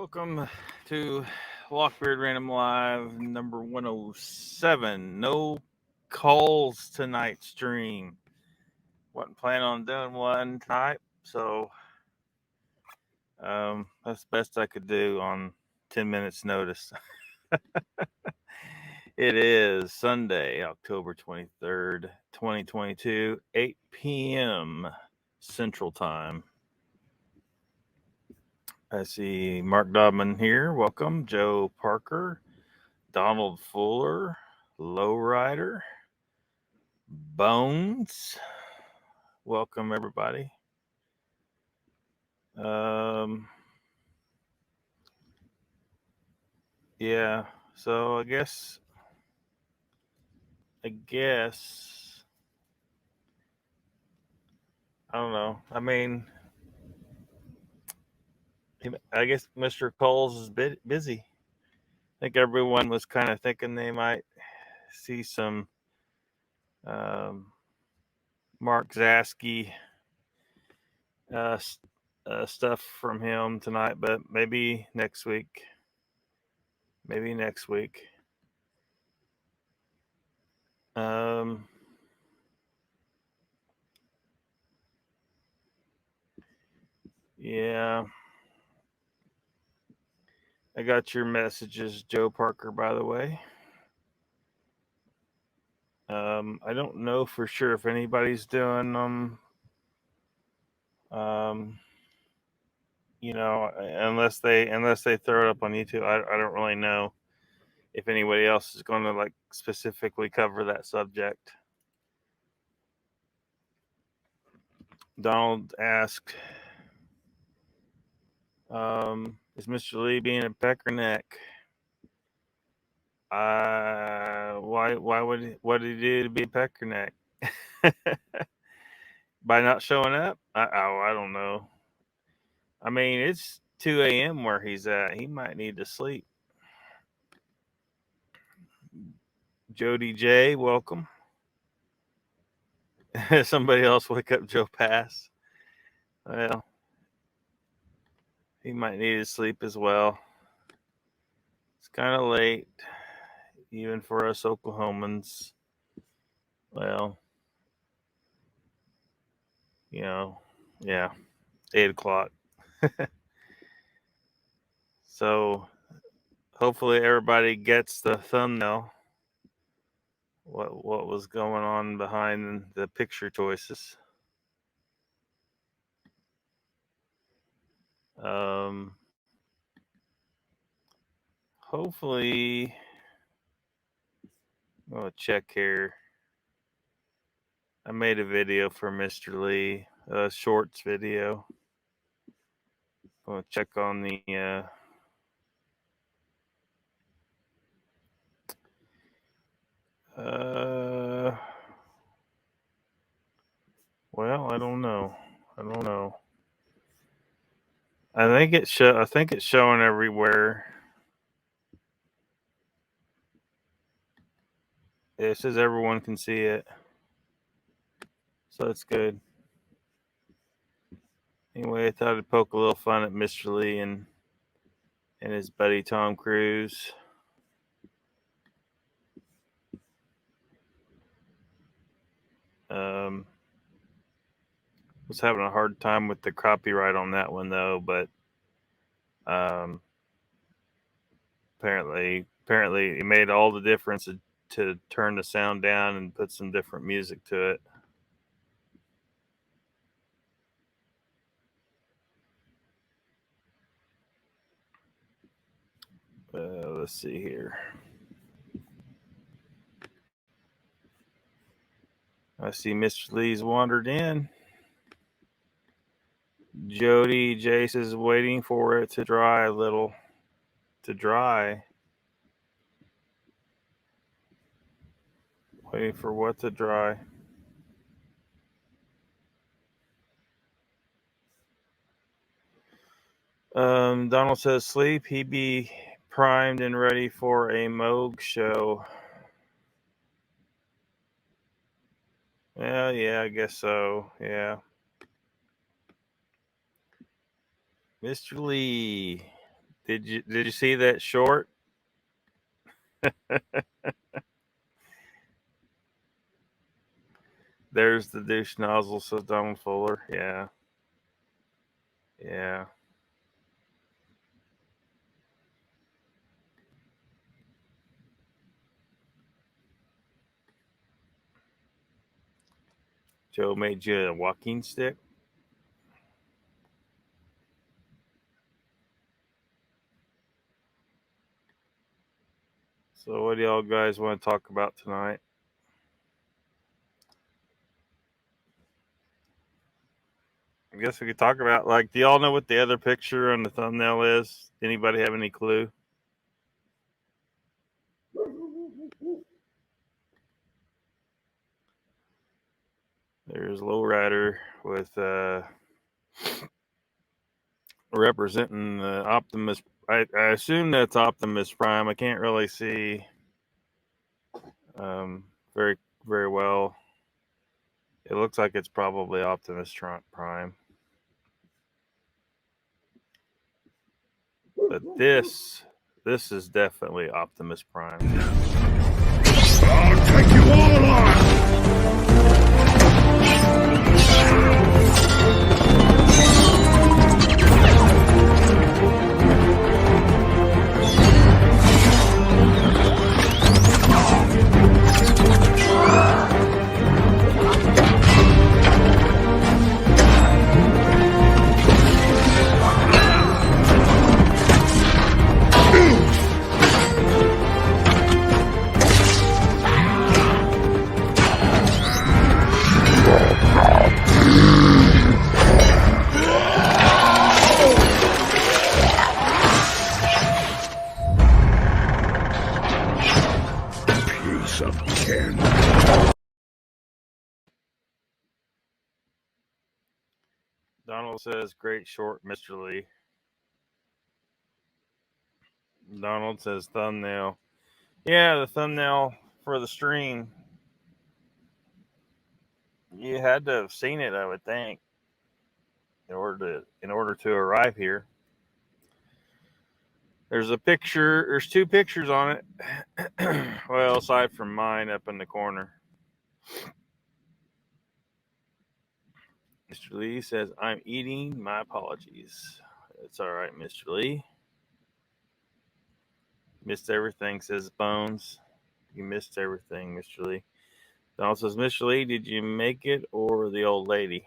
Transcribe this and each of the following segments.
Welcome to LOCKBEARD Random Live number 107. No calls tonight's stream. Wasn't planning on doing one tonight, so that's the best I could do on 10 minutes notice. It is Sunday, October 23rd, 2022, 8 p.m. Central Time. I see Mark Dobman here. Welcome. Joe Parker, Donald Fuller, Lowrider, Bones. Welcome, everybody. Yeah, so I guess, I don't know. I mean, I guess Mr. Kulls is busy. I think everyone was kind of thinking they might see some Mark Zasky stuff from him tonight, but maybe next week. Yeah. I got your messages, Joe Parker, by the way. I don't know for sure if anybody's doing them. Unless they throw it up on YouTube. I don't really know if anybody else is going to like specifically cover that subject. Donald asked, is Mr. Lee being a peckerneck? What did he do to be a peckerneck? By not showing up? I don't know. I mean, it's 2 a.m. where he's at. He might need to sleep. Jody J, welcome. Somebody else wake up Joe Pass. Well, he might need to sleep as well. It's kind of late, even for us Oklahomans. Well, yeah, 8 o'clock. So hopefully everybody gets the thumbnail. What was going on behind the picture choices? Hopefully, I'll check here. I made a video for Mr. Lee, a shorts video. I'm gonna check on the well, I don't know. I think it's showing everywhere. It says everyone can see it, so that's good. Anyway, I thought I'd poke a little fun at Mr. Lee and his buddy Tom Cruise. Was having a hard time with the copyright on that one though, but apparently it made all the difference to turn the sound down and put some different music to it. Let's see here. I see Mr. Lee's wandered in. Jody Jace is waiting for it to dry a little. To dry. Waiting for what to dry? Donald says sleep. He be primed and ready for a Moog show. Well, yeah, I guess so. Yeah. Mr. Lee, Did you see that short? There's the douche nozzle, says Donald Fuller. Yeah. Yeah. Joe made you a walking stick. So what do y'all guys want to talk about tonight? I guess we could talk about, like, do y'all know what the other picture on the thumbnail is? Anybody have any clue? There's Lowrider with representing the Optimus. I assume that's Optimus Prime. I can't really see very very well. It looks like it's probably Optimus Prime. But this is definitely Optimus Prime. I'll take you all on! Donald says, great short, Mr. Lee. Donald says, thumbnail. Yeah, the thumbnail for the stream. You had to have seen it, I would think, in order to arrive here. There's a picture. There's two pictures on it. Well, aside from mine up in the corner. Mr. Lee says, I'm eating. My apologies. It's all right, Mr. Lee. Missed everything, says Bones. You missed everything, Mr. Lee. Donald says, Mr. Lee, did you make it or the old lady?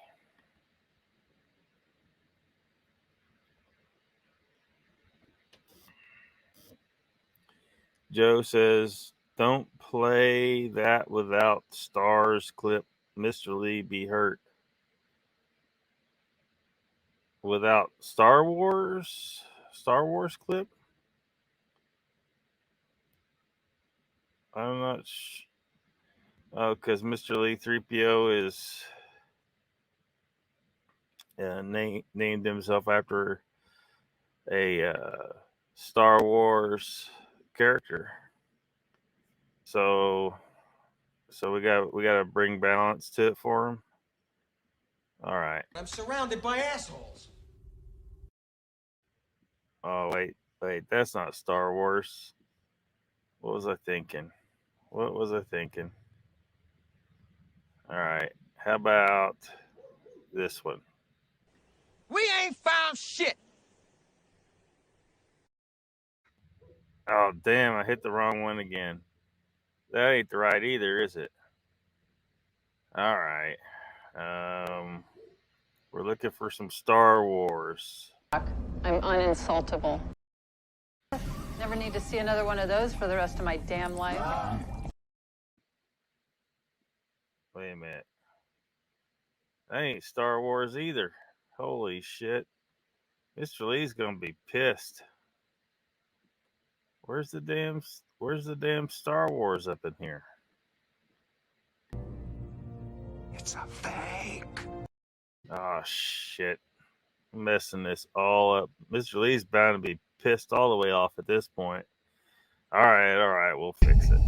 Joe says, don't play that without stars clip. Mr. Lee be hurt. Without Star Wars clip? I'm not sure. Oh, because Mr. Lee 3PO is named himself after a Star Wars character. So we got to bring balance to it for him. All right. I'm surrounded by assholes. Oh wait, that's not Star Wars. What was I thinking? All right. How about this one? We ain't found shit. Oh, damn, I hit the wrong one again. That ain't the right either, is it? All right. We're looking for some Star Wars. I'm uninsultable. Never need to see another one of those for the rest of my damn life. Wait a minute. That ain't Star Wars either. Holy shit. Mr. Lee's gonna be pissed. Where's the damn Star Wars up in here? It's a fake. Oh shit. I'm messing this all up. Mr. Lee's bound to be pissed all the way off at this point. All right, we'll fix it.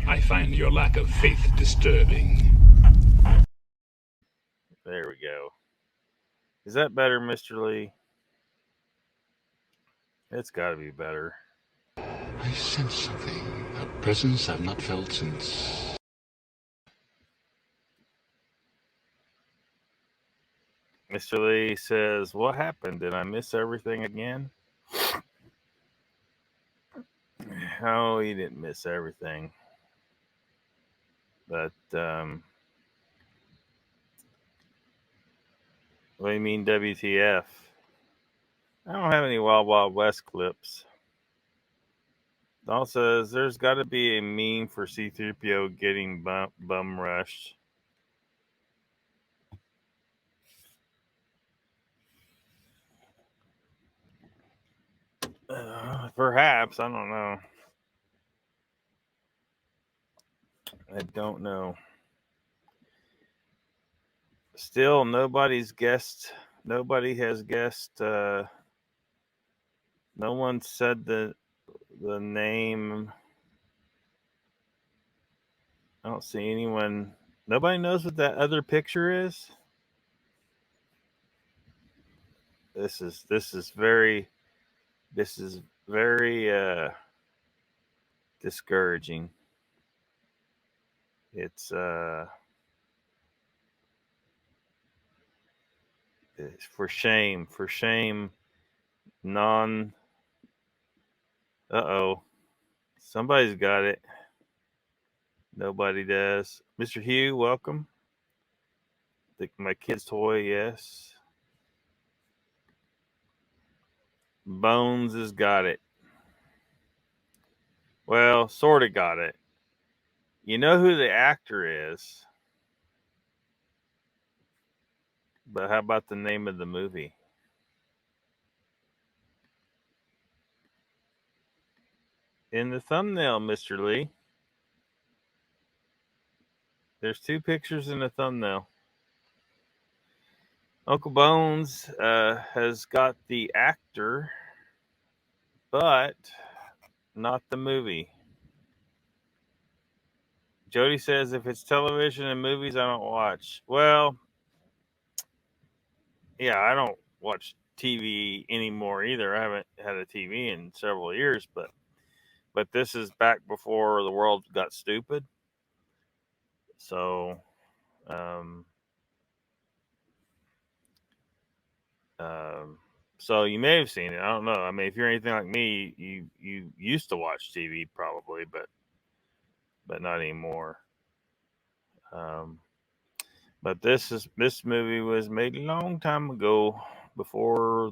I find your lack of faith disturbing. There we go. Is that better, Mr. Lee? It's got to be better. I sense something, a presence I've not felt since... Mr. Lee says, "What happened? Did I miss everything again?" Oh, you didn't miss everything. But, what do you mean, WTF? I don't have any Wild Wild West clips. Doll says, "There's got to be a meme for C-3PO getting bum rushed." Perhaps. I don't know. I don't know. Still, nobody's guessed. Nobody has guessed. No one said the name. I don't see anyone. Nobody knows what that other picture is. This is very discouraging. It's for shame. Non. Uh-oh. Somebody's got it. Nobody does. Mr. Hugh, welcome. My kid's toy, yes. Bones has got it. Well, sort of got it. You know who the actor is. But how about the name of the movie? In the thumbnail, Mr. Lee. There's two pictures in the thumbnail. Uncle Bones has got the actor, but not the movie. Jody says, if it's television and movies, I don't watch. Well, yeah, I don't watch TV anymore either. I haven't had a TV in several years, but this is back before the world got stupid. So, so you may have seen it. I don't know. I mean, if you're anything like me, you used to watch TV probably, but not anymore. But this movie was made a long time ago, before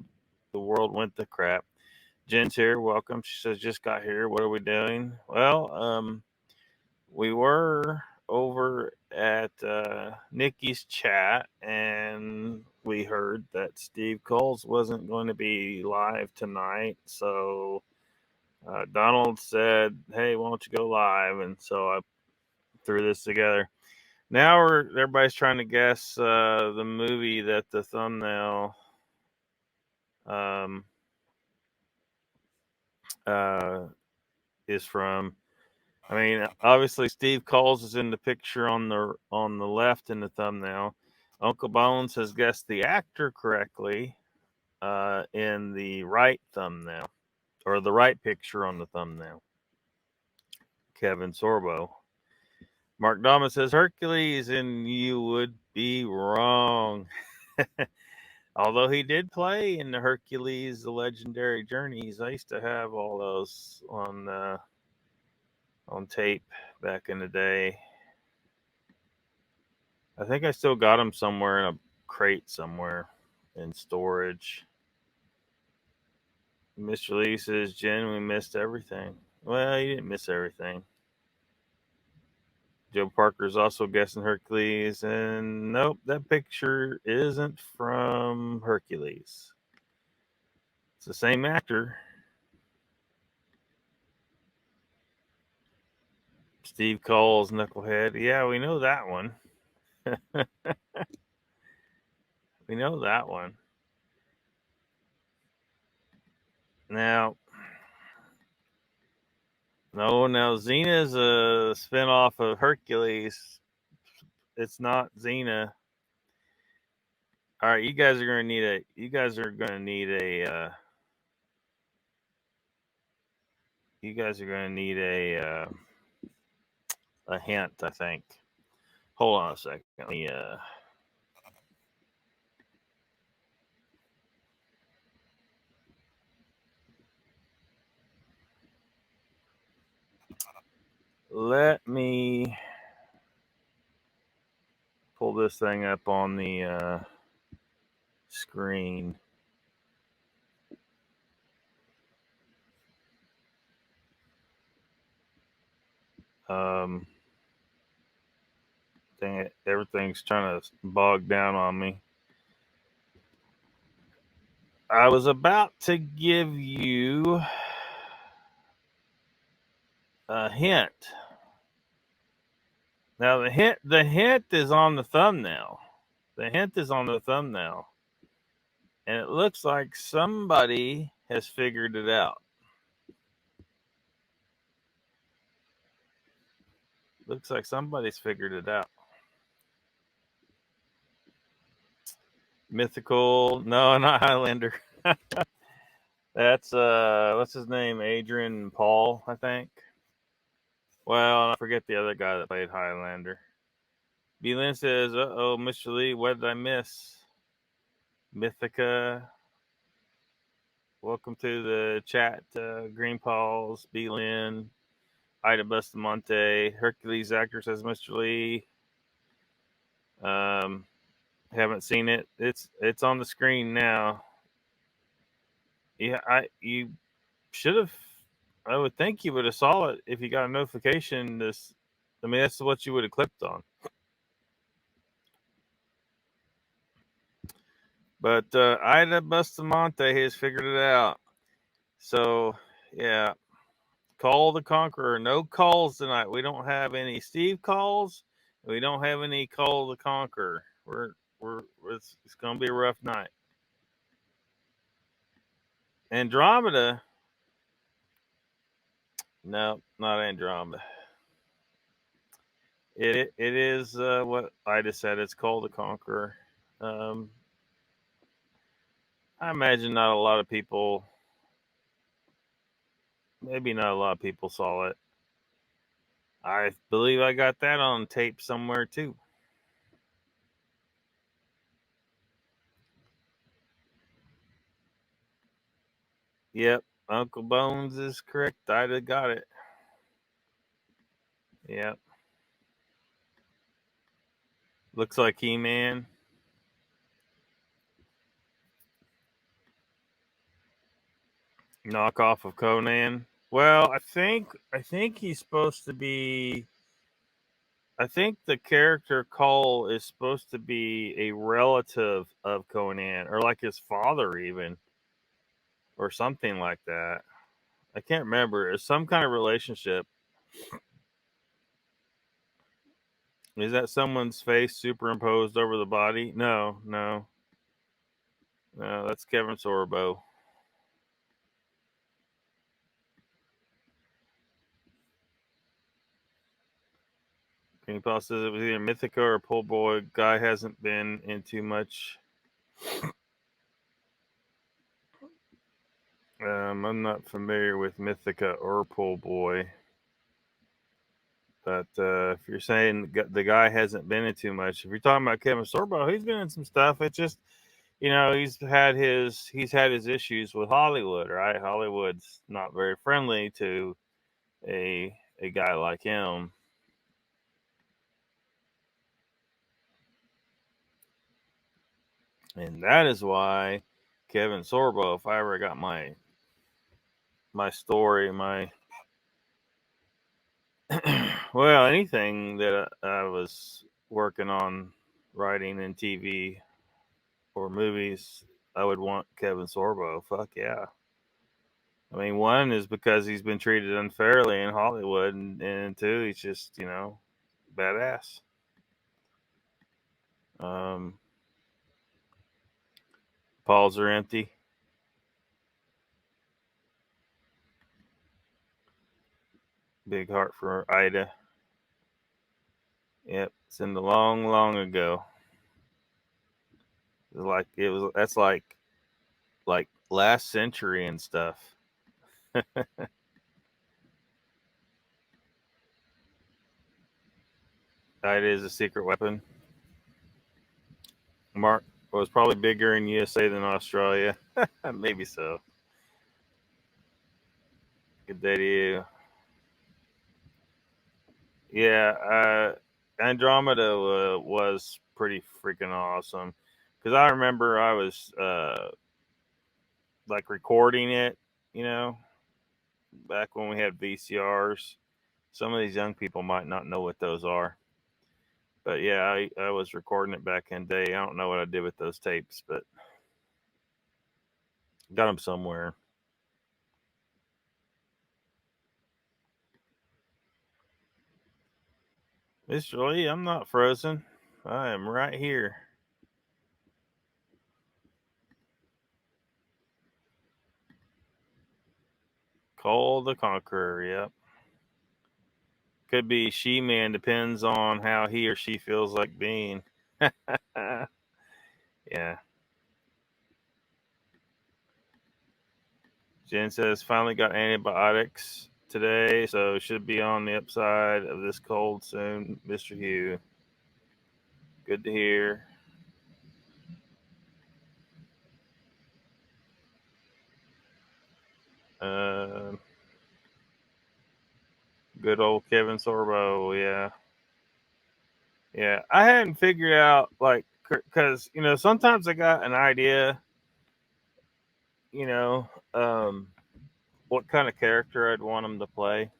the world went to crap. Jen's here. Welcome. She says, just got here. What are we doing? Well, we were over at Nikki's chat, and we heard that Steve Kulls wasn't going to be live tonight. So Donald said, hey, why don't you go live? And so I threw this together. Now everybody's trying to guess the movie that the thumbnail is from. I mean, obviously Steve Kulls is in the picture on the left in the thumbnail. Uncle Bones has guessed the actor correctly in the right thumbnail, or the right picture on the thumbnail. Kevin Sorbo. Mark Dama says Hercules, and you would be wrong. Although he did play in the Hercules, the Legendary Journeys. I used to have all those on tape back in the day. I think I still got them somewhere in a crate somewhere in storage. Mr. Lee says, Jen, we missed everything. Well, you didn't miss everything. Joe Parker's also guessing Hercules, and nope, that picture isn't from Hercules. It's the same actor. Steve Kulls, Knucklehead. Yeah, we know that one. We know that one. Now, Xena's a spinoff of Hercules. It's not Xena. All right, you guys are gonna need a you guys are going to need a hint, I think. Hold on a second. Let me let me pull this thing up on the screen. Dang it, everything's trying to bog down on me. I was about to give you a hint. Now the hint is on the thumbnail. The hint is on the thumbnail. And it looks like somebody has figured it out. Looks like somebody's figured it out. Mythical, no, not Highlander. That's what's his name? Adrian Paul, I think. Well, I forget the other guy that played Highlander. B-Lynn says, "Uh-oh, Mr. Lee, what did I miss?" Mythica. Welcome to the chat, Green Paws, B-Lynn, Ida Bustamante, Hercules Actor says, "Mr. Lee." Haven't seen it. It's on the screen now. Yeah, you should have. I would think you would have saw it if you got a notification. That's what you would have clicked on. But Ida Bustamante has figured it out. So yeah, Call the Conqueror. No calls tonight. We don't have any Steve calls. We don't have any Call the Conqueror. It's gonna be a rough night. Andromeda. No, not Andromeda. It is what Ida said. It's Call the Conqueror. I imagine not a lot of people. Maybe not a lot of people saw it. I believe I got that on tape somewhere too. Yep, Uncle Bones is correct. Ida got it. Yep. Looks like He-Man. Knockoff of Conan. Well, I think he's supposed to be. I think the character Cole is supposed to be a relative of Conan, or like his father, even, or something like that. I can't remember. It's some kind of relationship. Is that someone's face superimposed over the body? No. That's Kevin Sorbo. Green Paul says it was either Mythica or Pull Boy. Guy hasn't been in too much. I'm not familiar with Mythica or Pull Boy. But if you're saying the guy hasn't been in too much, if you're talking about Kevin Sorbo, he's been in some stuff. It's just, he's had his issues with Hollywood, right? Hollywood's not very friendly to a guy like him. And that is why Kevin Sorbo, if I ever got my story, well, anything that I was working on writing in TV or movies, I would want Kevin Sorbo. Fuck yeah. I mean, one is because he's been treated unfairly in Hollywood, and two, he's just, badass. Paws are empty. Big heart for Ida. Yep, it's in the long, long ago. That's like last century and stuff. It is a secret weapon. Mark was probably bigger in USA than Australia. Maybe so. Good day to you. Yeah, Andromeda was pretty freaking awesome. Because I remember I was like recording it, you know, back when we had VCRs. Some of these young people might not know what those are. But yeah, I was recording it back in the day. I don't know what I did with those tapes, but got them somewhere. Mr. Lee, I'm not frozen. I am right here. Call the Conqueror, yep. Could be She-Man, depends on how he or she feels like being. Yeah. Jen says, finally got antibiotics today, so should be on the upside of this cold soon, Mr. Hugh. Good to hear. Good old Kevin Sorbo, yeah. Yeah, I hadn't figured out, like, because, you know, sometimes I got an idea, you know, what kind of character I'd want him to play.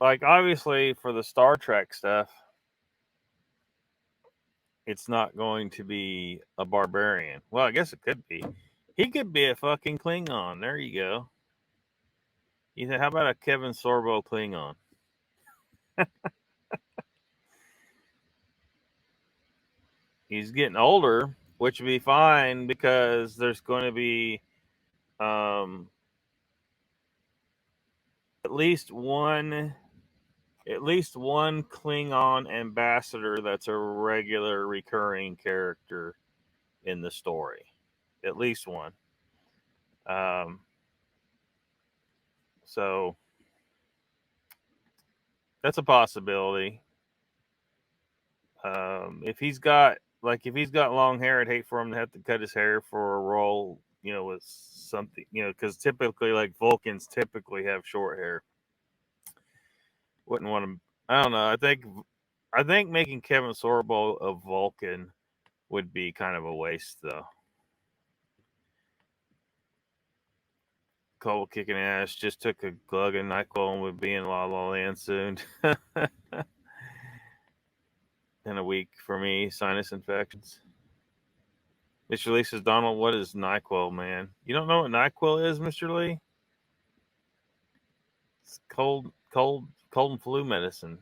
Like, obviously, for the Star Trek stuff, it's not going to be a barbarian. Well, I guess it could be. He could be a fucking Klingon. There you go. You said, how about a Kevin Sorbo Klingon? He's getting older, which would be fine because there's going to be at least one Klingon ambassador that's a regular recurring character in the story. At least one. So that's a possibility. If he's got long hair, I'd hate for him to have to cut his hair for a role, you know, with something, you know, because typically, like, Vulcans typically have short hair. Wouldn't want him. I don't know. I think making Kevin Sorbo a Vulcan would be kind of a waste, though. Cole kicking ass. Just took a glug of NyQuil and would be in La La Land soon. In a week for me, sinus infections. Mr. Lee says, Donald, what is NyQuil, man? You don't know what NyQuil is, Mr. Lee? It's cold and flu medicine.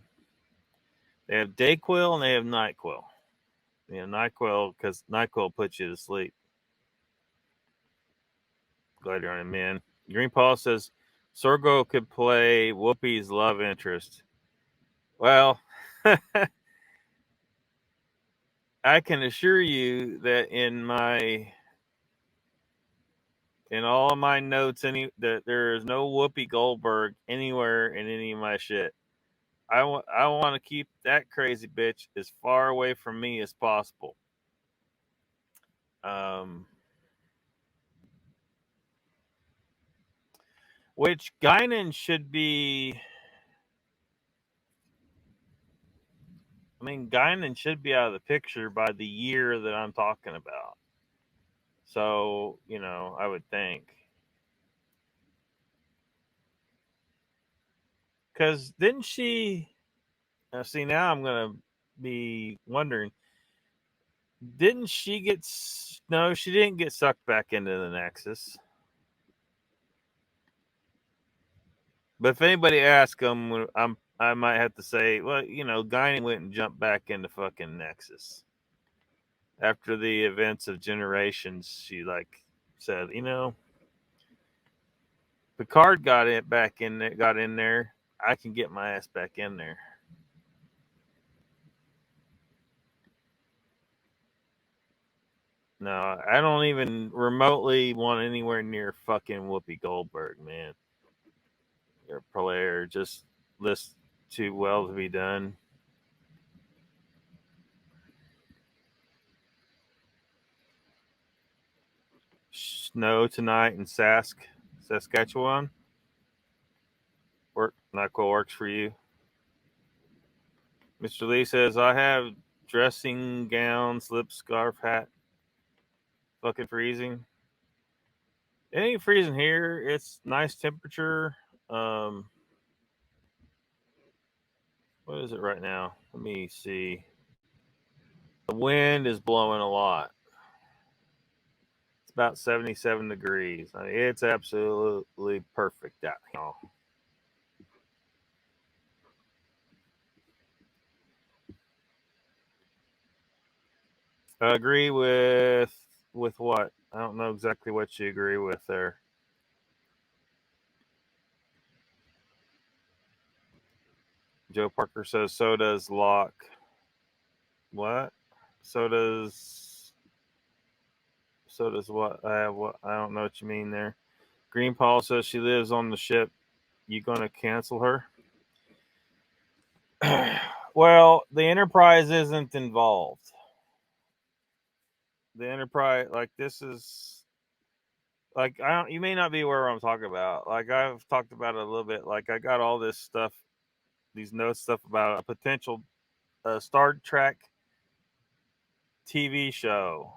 They have Dayquil and they have NyQuil. You know, NyQuil, because NyQuil puts you to sleep. Glad you're on it, man. Green Paul says, Sorgo could play Whoopi's love interest. Well, I can assure you that in all of my notes, that there is no Whoopi Goldberg anywhere in any of my shit. I want to keep that crazy bitch as far away from me as possible. Which Guinan should be. I mean, Guinan should be out of the picture by the year that I'm talking about. So, you know, I would think. Because didn't she. See, now I'm going to be wondering. Didn't she get. No, she didn't get sucked back into the Nexus. But if anybody asks them, I might have to say, well, you know, Guinan went and jumped back into fucking Nexus. After the events of Generations, she, like, said, you know, Picard got in there. I can get my ass back in there. No, I don't even remotely want anywhere near fucking Whoopi Goldberg, man. You're a player. Just too well to be done. Snow tonight in Saskatchewan. Not what works for you. Mr. Lee says, I have dressing gown, slip, scarf, hat. Fucking freezing. It ain't freezing here. It's nice temperature. What is it right now? Let me see. The wind is blowing a lot. It's about 77 degrees. I mean, it's absolutely perfect out here. I agree with what? I don't know exactly what you agree with there. Joe Parker says, so does Locke. What? So does what? I don't know what you mean there. Green Paul says she lives on the ship. You gonna cancel her? Well, the Enterprise isn't involved. The Enterprise, like, this is like, you may not be aware what I'm talking about. Like, I've talked about it a little bit. Like, I got all this stuff, these notes stuff about a potential Star Trek TV show.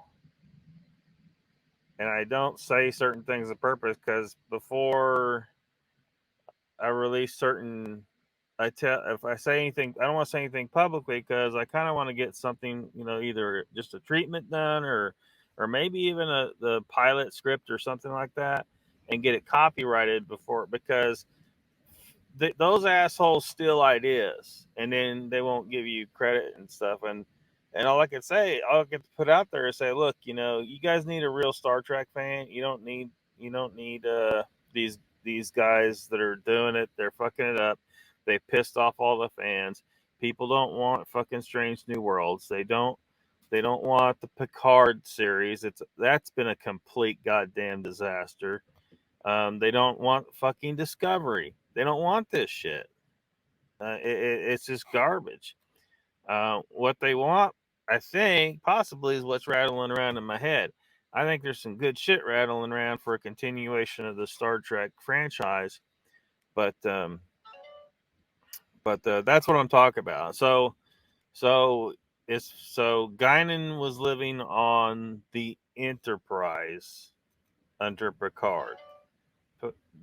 And I don't say certain things on purpose because before I release certain, if I say anything, I don't want to say anything publicly because I kind of want to get something, either just a treatment done or maybe even the pilot script or something like that, and get it copyrighted before, because those assholes steal ideas and then they won't give you credit and stuff. And all I can put out there is say, look, you guys need a real Star Trek fan. You don't need these guys that are doing it. They're fucking it up. They pissed off all the fans. People don't want fucking Strange New Worlds. They don't want the Picard series. That's been a complete goddamn disaster. They don't want fucking Discovery. They don't want this shit. It's just garbage. What they want, I think, possibly is what's rattling around in my head. I think there's some good shit rattling around for a continuation of the Star Trek franchise, but that's what I'm talking about. So Guinan was living on the Enterprise under Picard.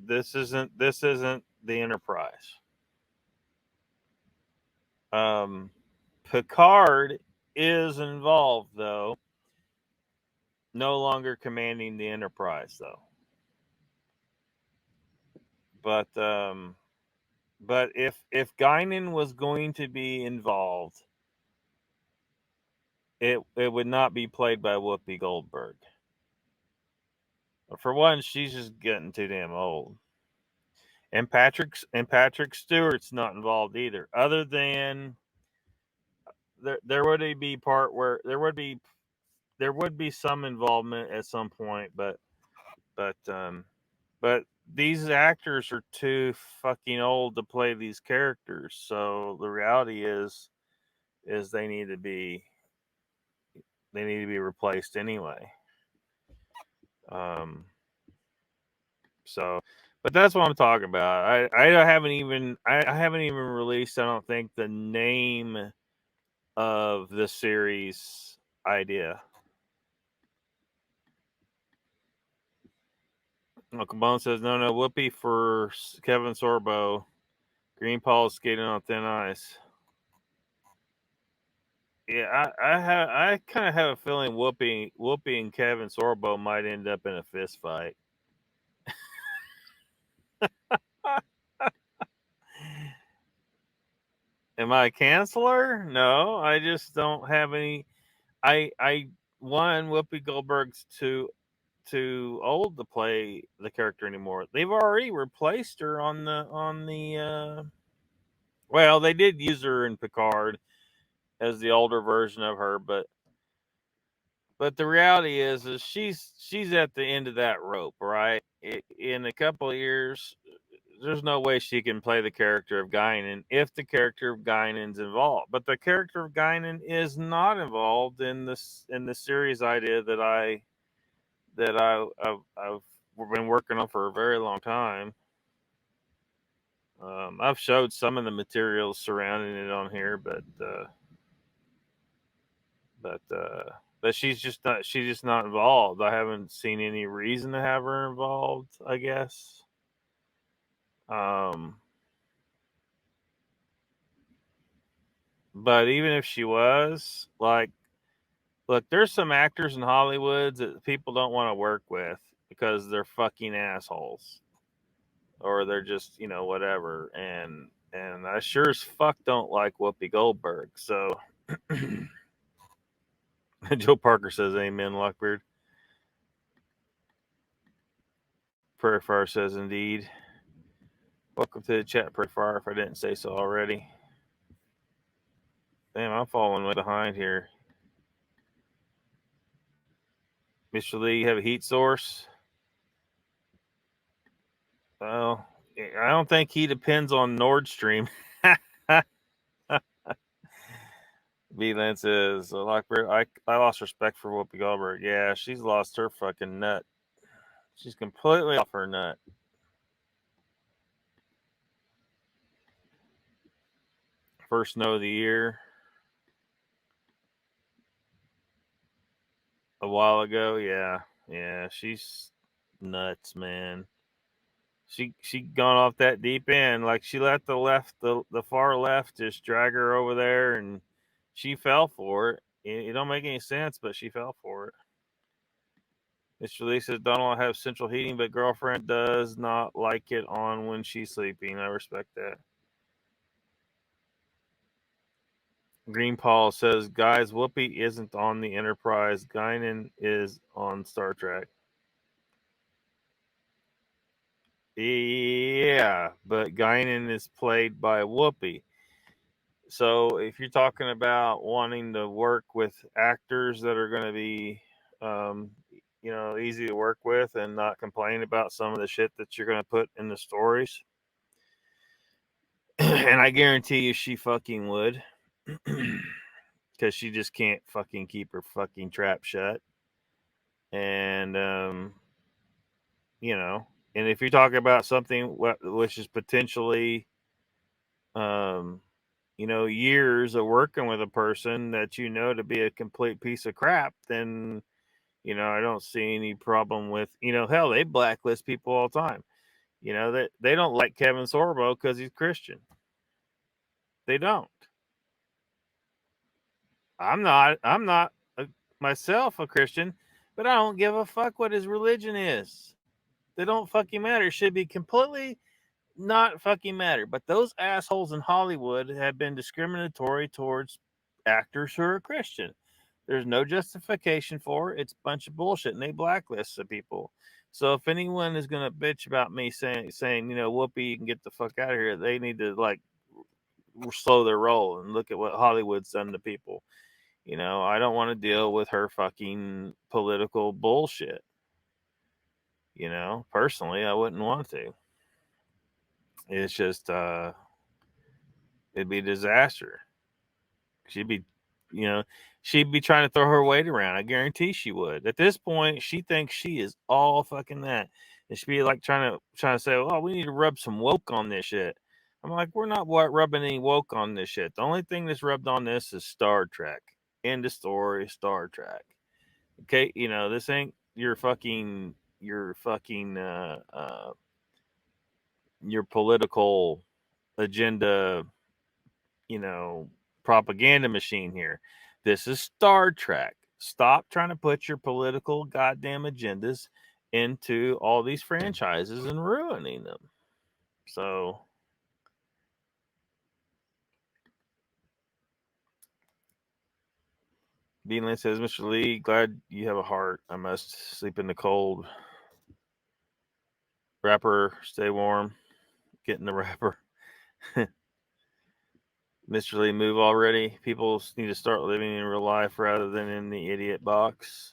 This isn't the Enterprise. Picard is involved, though. No longer commanding the Enterprise, though. But if Guinan was going to be involved, it would not be played by Whoopi Goldberg. For one, she's just getting too damn old. And Patrick Stewart's not involved either. Other than there would be part where there would be some involvement at some point, but these actors are too fucking old to play these characters. So the reality is they need to be replaced anyway. So, but that's what I'm talking about. I haven't even released, I don't think, the name of the series idea. Uncle Bone says, no, Whoopi for Kevin Sorbo. Green Paul skating on thin ice. Yeah, I kind of have a feeling Whoopi and Kevin Sorbo might end up in a fist fight. Am I a canceler? No, I just don't have any. Whoopi Goldberg's too old to play the character anymore. They've already replaced her on the. Well, they did use her in Picard as the older version of her, but the reality is she's at the end of that rope, right? In a couple of years, there's no way she can play the character of Guinan if the character of Guinan's involved. But the character of Guinan is not involved in the series idea that I've been working on for a very long time. I've showed some of the materials surrounding it on here, but she's just not involved. I haven't seen any reason to have her involved, I guess. But even if she was, like, look, there's some actors in Hollywood that people don't want to work with because they're fucking assholes, or they're just, whatever. And I sure as fuck don't like Whoopi Goldberg. So Joe Parker says, "Amen, Lockbeard." Prairie Fire says, "Indeed." Welcome to the chat, Prairie Fire, if I didn't say so already. Damn, I'm falling way behind here. Mr. Lee, you have a heat source? Well, I don't think he depends on Nord Stream. B-Lan says, Lockbeard, I lost respect for Whoopi Goldberg. Yeah, she's lost her fucking nut. She's completely off her nut. First snow of the year. A while ago, yeah. Yeah, she's nuts, man. She gone off that deep end. Like, she let the far left just drag her over there, and she fell for it. It don't make any sense, but she fell for it. Mr. Lee says, Donald have central heating, but girlfriend does not like it on when she's sleeping. I respect that. Green Paul says, guys, Whoopi isn't on the Enterprise. Guinan is on Star Trek. Yeah, but Guinan is played by Whoopi. So if you're talking about wanting to work with actors that are going to be, easy to work with and not complain about some of the shit that you're going to put in the stories, and I guarantee you she fucking would, because she just can't fucking keep her fucking trap shut. And, and if you're talking about something which is potentially, years of working with a person that to be a complete piece of crap, then, I don't see any problem with, hell, they blacklist people all the time. That they don't like Kevin Sorbo because he's Christian. They don't. I'm not myself a Christian, but I don't give a fuck what his religion is. They don't fucking matter. It should be completely not fucking matter. But those assholes in Hollywood have been discriminatory towards actors who are Christian. There's no justification for it. It's a bunch of bullshit, and they blacklist the people. So if anyone is going to bitch about me saying, Whoopi, you can get the fuck out of here, they need to, like, slow their roll and look at what Hollywood's done to people. I don't want to deal with her fucking political bullshit. Personally, I wouldn't want to. It's just, it'd be a disaster. She'd be trying to throw her weight around. I guarantee she would. At this point, she thinks she is all fucking that. And she'd be like trying to say, "Oh, we need to rub some woke on this shit." I'm like, we're not rubbing any woke on this shit. The only thing that's rubbed on this is Star Trek. End of story, Star Trek. Okay, this ain't your political agenda, propaganda machine here. This is Star Trek. Stop trying to put your political goddamn agendas into all these franchises and ruining them. So, Beanland says, Mr. Lee, glad you have a heart. I must sleep in the cold. Wrapper, stay warm. Get in the wrapper. Mr. Lee, move already. People need to start living in real life rather than in the idiot box.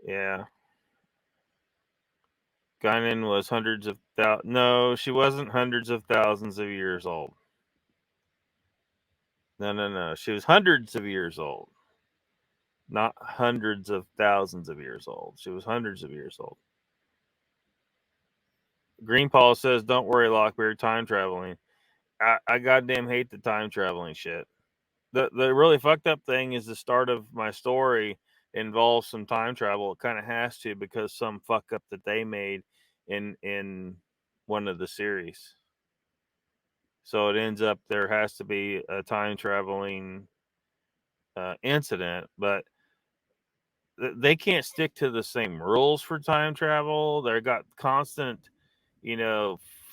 Yeah. Guinan was hundreds of thousands. No, she wasn't hundreds of thousands of years old. No. She was hundreds of years old. Not hundreds of thousands of years old. She was hundreds of years old. Green Paul says, don't worry, Lockbeard, time traveling. I goddamn hate the time traveling shit. The really fucked up thing is the start of my story involves some time travel. It kind of has to because some fuck up that they made in one of the series. So it ends up there has to be a time traveling incident, but they can't stick to the same rules for time travel. They got constant,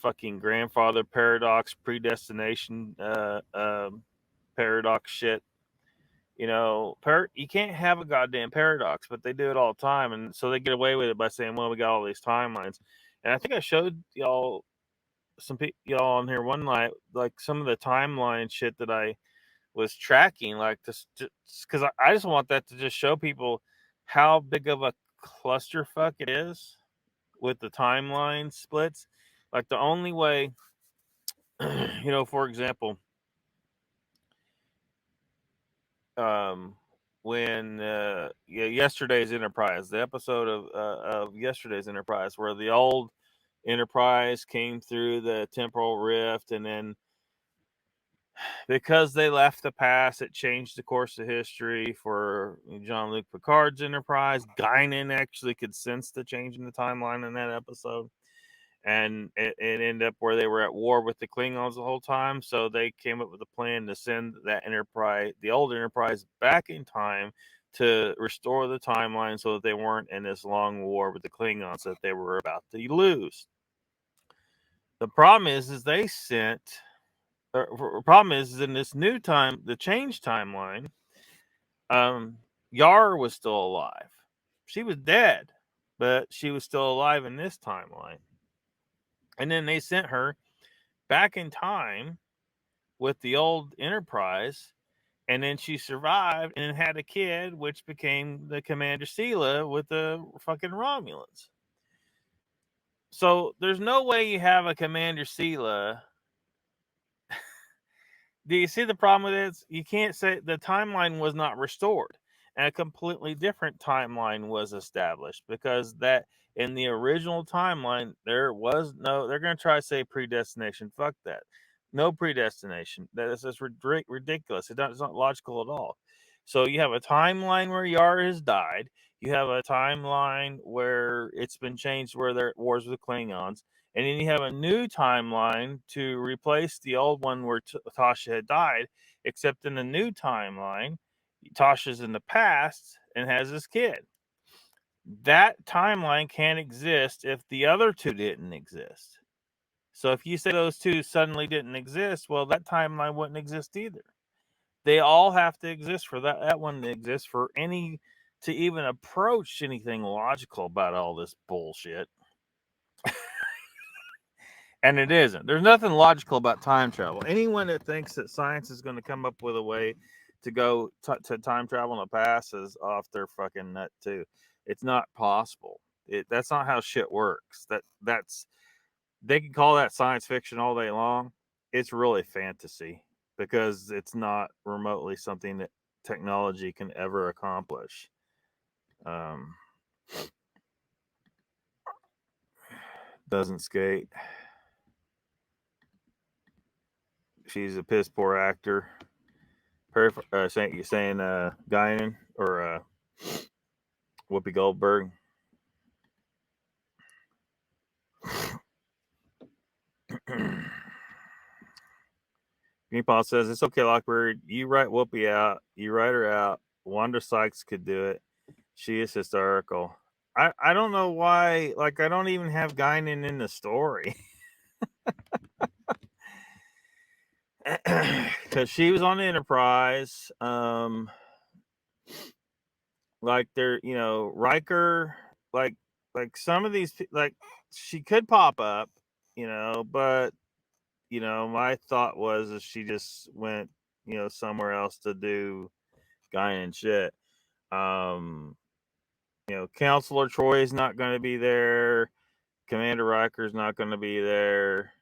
fucking grandfather paradox, predestination paradox shit. You can't have a goddamn paradox, but they do it all the time, and so they get away with it by saying, "Well, we got all these timelines." And I think I showed y'all y'all on here one night, like some of the timeline shit that I was tracking, like this, because I just want that to just show people how big of a clusterfuck it is with the timeline splits. Like the only way, for example, when yesterday's Enterprise, the episode of yesterday's Enterprise, where the old Enterprise came through the temporal rift, and then because they left the past, it changed the course of history for Jean-Luc Picard's Enterprise. Guinan actually could sense the change in the timeline in that episode. And it ended up where they were at war with the Klingons the whole time. So they came up with a plan to send that Enterprise, the old Enterprise, back in time to restore the timeline so that they weren't in this long war with the Klingons that they were about to lose. The problem is they sent... The problem is in this new time, the change timeline, Yar was still alive. She was dead, but she was still alive in this timeline. And then they sent her back in time with the old Enterprise, and then she survived and had a kid, which became the Commander Sela with the fucking Romulans. So there's no way you have a Commander Sela. Do you see the problem with this? You can't say the timeline was not restored, and a completely different timeline was established, because that in the original timeline there was no. They're going to try to say predestination. Fuck that. No predestination. That's just ridiculous. It's not logical at all. So you have a timeline where Yar has died. You have a timeline where it's been changed, where they're at wars with the Klingons. And then you have a new timeline to replace the old one where Tasha had died, except in the new timeline, Tasha's in the past and has this kid. That timeline can't exist if the other two didn't exist. So if you say those two suddenly didn't exist, well, that timeline wouldn't exist either. They all have to exist for that one to exist for any to even approach anything logical about all this bullshit. And it isn't. There's nothing logical about time travel. Anyone that thinks that science is going to come up with a way to go to time travel in the past is off their fucking nut too. It's not possible. That's not how shit works. That's they can call that science fiction all day long. It's really fantasy, because it's not remotely something that technology can ever accomplish. Doesn't skate. She's a piss poor actor. Saying Guinan or Whoopi Goldberg. Greenpaw says it's okay, Lockbeard. You write Whoopi out. You write her out. Wanda Sykes could do it. She is hysterical. I don't know why. Like, I don't even have Guinan in the story. Because she was on the Enterprise. Like they're, Riker, like some of these, like she could pop up, but my thought was she just went, somewhere else to do Guinan shit. Counselor Troy is not going to be there. Commander Riker's not going to be there.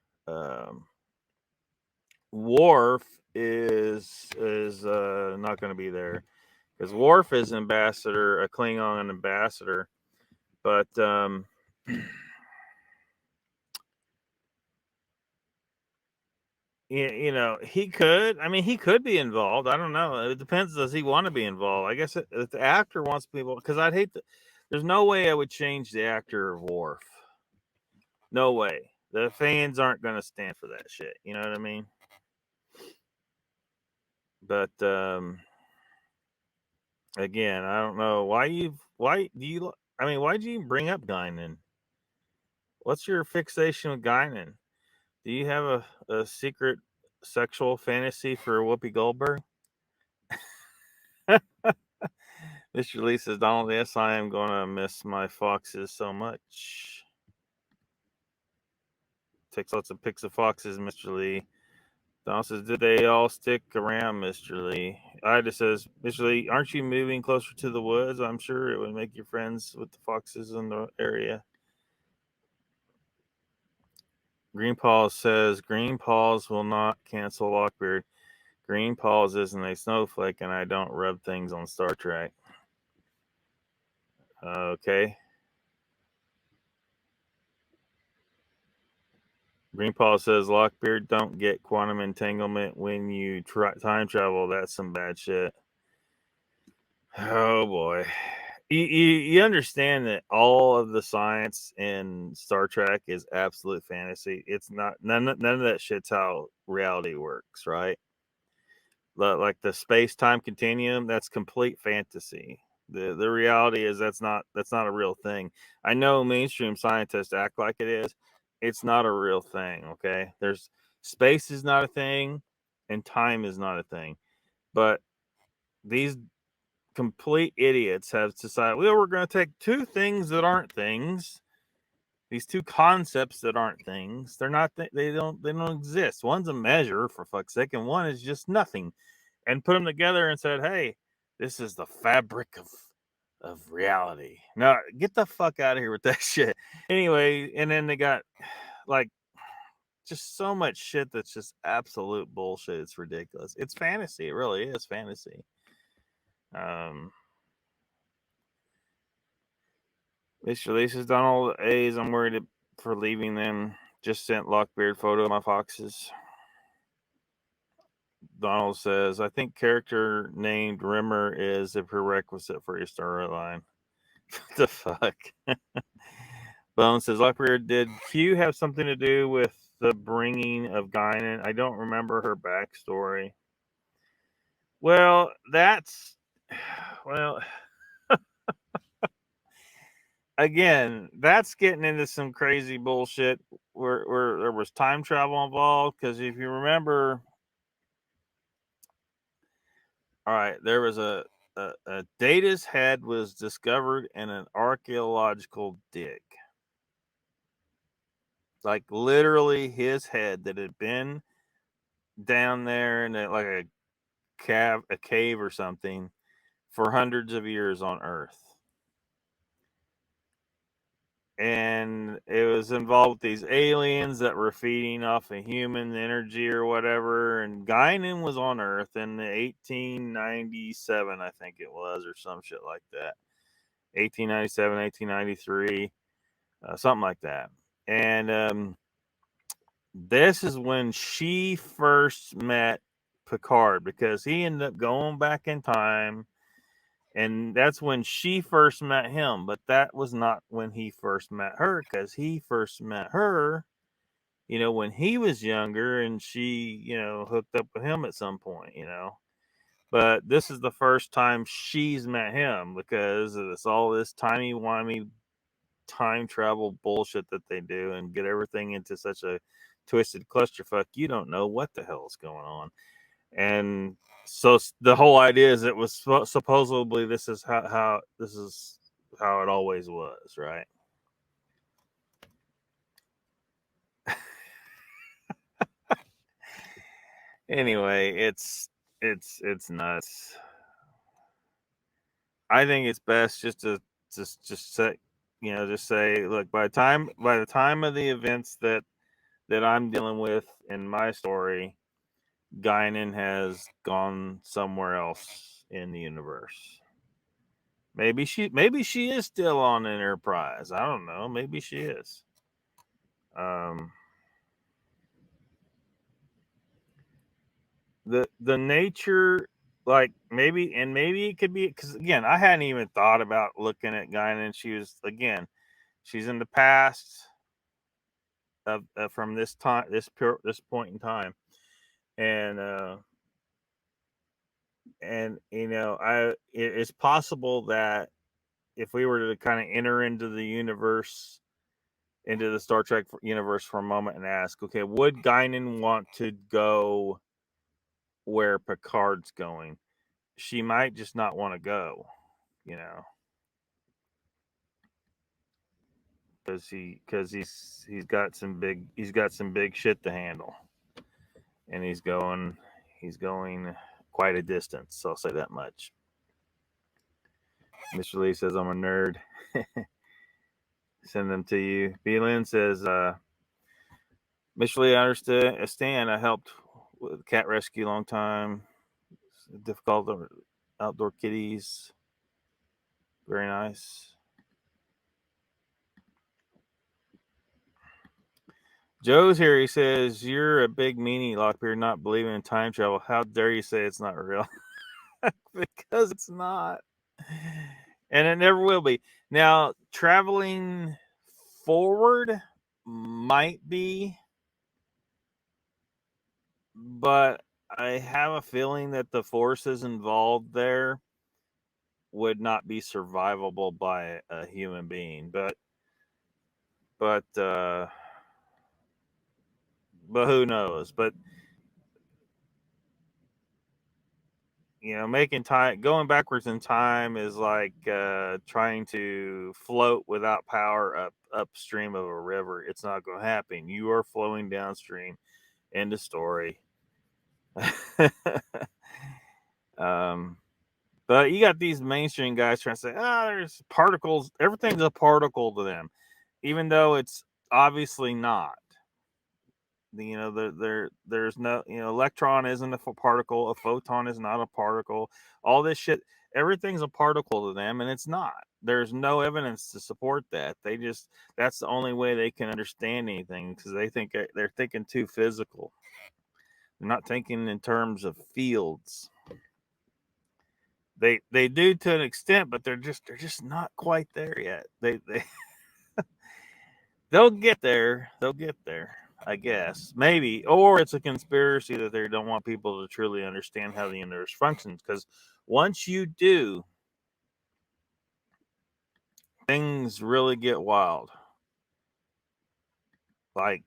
Worf is not going to be there because Worf is ambassador, a Klingon ambassador, but you know, he could. I mean, he could be involved. I don't know. It depends. Does he want to be involved? I guess if the actor wants people, because I'd hate to. There's no way I would change the actor of Worf. No way. The fans aren't going to stand for that shit. You know what I mean? But again, I don't know why do you? I mean, why did you bring up Guinan? What's your fixation with Guinan? Do you have a secret sexual fantasy for Whoopi Goldberg? Mr. Lee says, Donald, yes, I am going to miss my foxes so much. Takes lots of pics of foxes, Mr. Lee. Donald says, did they all stick around, Mr. Lee? Ida says, Mr. Lee, aren't you moving closer to the woods? I'm sure it would make you friends with the foxes in the area. Green Paws says, Green Paws will not cancel Lockbeard. Green Paws isn't a snowflake, and I don't rub things on Star Trek. Okay. Green Paw says, Lockbeard don't get quantum entanglement when you time travel. That's some bad shit. Oh, boy. You understand that all of the science in Star Trek is absolute fantasy. It's not, none of that shit's how reality works, right? Like the space-time continuum, that's complete fantasy. The reality is that's not a real thing. I know mainstream scientists act like it is. It's not a real thing, okay? There's space is not a thing and time is not a thing. But these complete idiots have decided, well, we're going to take two things that aren't things. These two concepts that aren't things. They're not they don't exist. One's a measure, for fuck's sake, and one is just nothing. And put them together and said, hey, this is the fabric of reality. Now, get the fuck out of here with that shit. Anyway, and then they got like just so much shit that's just absolute bullshit. It's ridiculous. It's fantasy. It really is fantasy. Mr. Lee says, Donald A's, I'm worried for leaving them. Just sent Lockbeard photo of my foxes. Donald says, I think character named Rimmer is a prerequisite for your storyline. What the fuck? Bone says, Lockbeard, did Q have something to do with the bringing of Guinan? I don't remember her backstory. Well, again, that's getting into some crazy bullshit where there was time travel involved. Because if you remember, all right, there was a Data's head was discovered in an archaeological dig. Like literally his head that had been down there in like a cave or something for hundreds of years on Earth. And it was involved with these aliens that were feeding off of human energy or whatever. And Guinan was on Earth in 1897, I think it was, or some shit like that. 1897, 1893, something like that. And this is when she first met Picard, because he ended up going back in time, and that's when she first met him. But that was not when he first met her, because he first met her, when he was younger, and she, hooked up with him at some point, But this is the first time she's met him, because it's all this timey-wimey time travel bullshit that they do and get everything into such a twisted clusterfuck. You don't know what the hell is going on. And so the whole idea is it was supposedly this is how it always was, right? Anyway, it's nuts. I think it's best just to just just say, look, by the time of the events that I'm dealing with in my story, Guinan has gone somewhere else in the universe. Maybe she is still on Enterprise. I don't know. Maybe she is. The nature, like maybe it could be, because again, I hadn't even thought about looking at Guinan. She's in the past of from this point in time, and it's possible that if we were to kind of enter into the universe, into the Star Trek universe for a moment and ask, okay, would Guinan want to go where Picard's going? She might just not want to go, because he's got some big shit to handle, and he's going quite a distance. So I'll say that much. Mr. Lee says I'm a nerd. Send them to you. B. Lynn says, Mr. Lee, I understand. I helped with cat rescue a long time. It's difficult outdoor kitties. Very nice. Joe's here. He says, you're a big meanie, Lockbeard, not believing in time travel. How dare you say it's not real? Because it's not. And it never will be. Now, traveling forward might be, but I have a feeling that the forces involved there would not be survivable by a human being. But who knows? But going backwards in time is like trying to float without power upstream of a river. It's not going to happen. You are flowing downstream. End of story. But you got these mainstream guys trying to say, there's particles. Everything's a particle to them, even though it's obviously not. There's no, electron isn't a particle. A photon is not a particle. All this shit, everything's a particle to them, and it's not. There's no evidence to support that. That's the only way they can understand anything, because they're thinking too physical. They're not thinking in terms of fields. They do to an extent, but they're just not quite there yet. They'll get there. I guess, maybe, or it's a conspiracy that they don't want people to truly understand how the universe functions. Because once you do, things really get wild. Like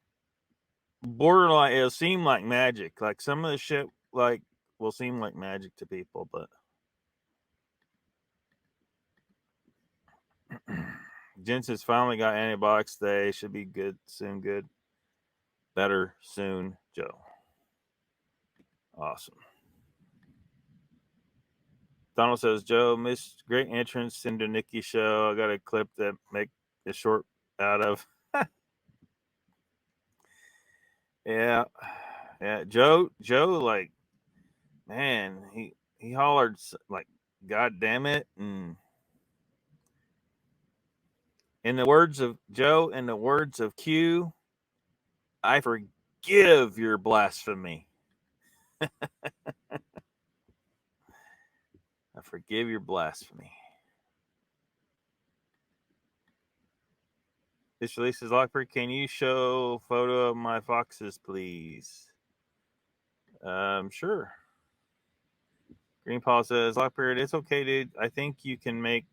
borderline, it'll seem like magic. Like some of the shit, will seem like magic to people, but. Jen says finally got antibiotics today. Should be good soon. Good. Better soon, Joe. Awesome. Donald says, Joe, missed great entrance into Nikki's show. I got a clip that make a short out of. Yeah. Joe, like, man, he hollered like, God damn it. And in the words of Joe, in the words of Q, I forgive your blasphemy. I forgive your blasphemy. This release is Lockbeard. Can you show a photo of my foxes, please? Sure. Green Paul says, Lockbeard, it's okay, dude. I think you can make